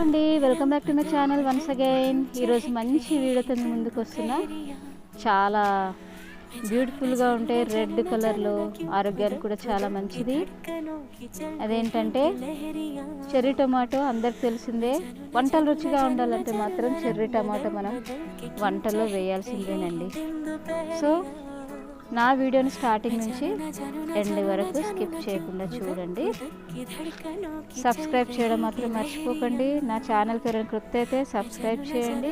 అండి, welcome back to my channel once again. ఈరోజు మంచి వీడియోతో మీ ముందుకు వస్తున్నా. చాలా బ్యూటిఫుల్గా ఉంటాయి, రెడ్ కలర్లో, ఆరోగ్యానికి కూడా చాలా మంచిది. అదేంటంటే చెర్రీ టొమాటో. అందరికి తెలిసిందే, వంటలు రుచిగా ఉండాలంటే మాత్రం చెర్రీ టమాటో మనం వంటల్లో వేయాల్సిందేనండి. సో నా వీడియోని స్టార్టింగ్ నుంచి ఎండ్ వరకు స్కిప్ చేయకుండా చూడండి. సబ్స్క్రైబ్ చేయడం మాత్రం మర్చిపోకండి. నా ఛానల్కి ఎవరైనా కొత్త అయితే సబ్స్క్రైబ్ చేయండి.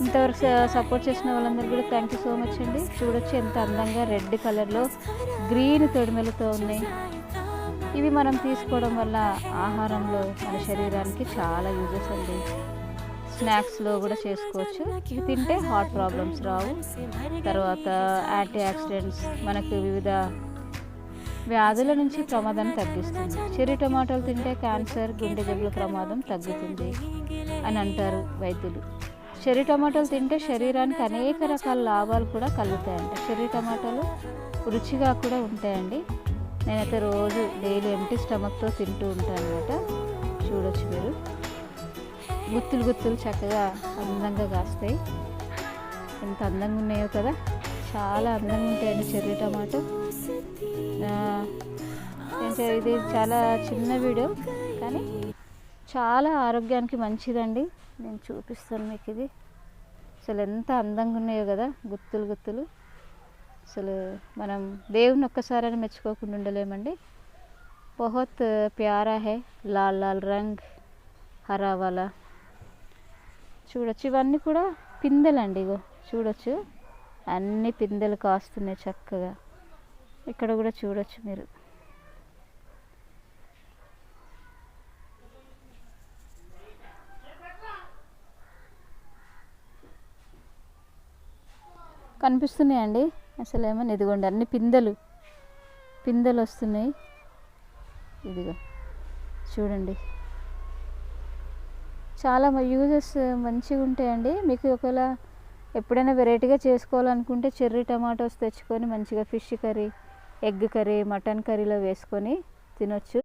ఇంతవరకు సపోర్ట్ చేసిన వాళ్ళందరూ కూడా థ్యాంక్ యూ సో మచ్ అండి. చూడొచ్చు ఎంత అందంగా రెడ్ కలర్లో గ్రీన్ తొడిమెలతో ఉన్నాయి. ఇవి మనం తీసుకోవడం వల్ల ఆహారంలో మన శరీరానికి చాలా యూజెస్ అండి. స్నాక్స్లో కూడా చేసుకోవచ్చు. ఇవి తింటే హార్ట్ ప్రాబ్లమ్స్ రావు. తర్వాత యాంటీ ఆక్సిడెంట్స్, మనకు వివిధ వ్యాధుల నుంచి ప్రమాదాన్ని తగ్గిస్తుంది. చెర్రీ టమాటాలు తింటే క్యాన్సర్, గుండె జబ్బుల ప్రమాదం తగ్గుతుంది అని అంటారు వైద్యులు. చెర్రీ టమాటాలు తింటే శరీరానికి అనేక రకాల లాభాలు కూడా కలుగుతాయంట. చెర్రీ టమాటాలు రుచిగా కూడా ఉంటాయండి. నేనైతే రోజు డైలీ ఎంటీ స్టమక్తో తింటూ ఉంటాను అన్నమాట. చూడొచ్చు మీరు, గుత్తులు గుత్తులు చక్కగా అందంగా కాస్తాయి. ఎంత అందంగా ఉన్నాయో కదా, చాలా అందంగా ఉంటాయండి చెర్రీ టమాటో. ఇది చాలా చిన్న వీడియో కానీ చాలా ఆరోగ్యానికి మంచిదండి. నేను చూపిస్తాను మీకు. ఇది అసలు ఎంత అందంగా ఉన్నాయో కదా, గుత్తులు గుత్తులు. అసలు మనం దేవుని ఒక్కసారైనా మెచ్చుకోకుండా ఉండలేమండి. బహుత్ ప్యారా హై, లాల్ లాల్ రంగ్, హరా వాలా. చూడొచ్చు, ఇవన్నీ కూడా పిందెలండి. ఇగో చూడొచ్చు, అన్ని పిందెలు కాస్తున్నాయి చక్కగా. ఇక్కడ కూడా చూడొచ్చు మీరు. కనిపిస్తున్నాయండి అసలు ఏమన్నా. ఇదిగోండి, అన్ని పిందెలు వస్తున్నాయి. ఇదిగో చూడండి, చాలా యూజెస్ మంచిగా ఉంటాయండి. మీకు ఒకవేళ ఎప్పుడైనా వెరైటీగా చేసుకోవాలనుకుంటే చెర్రీ టమాటోస్ తెచ్చుకొని మంచిగా fish curry, egg curry, mutton కర్రీలో వేసుకొని తినొచ్చు.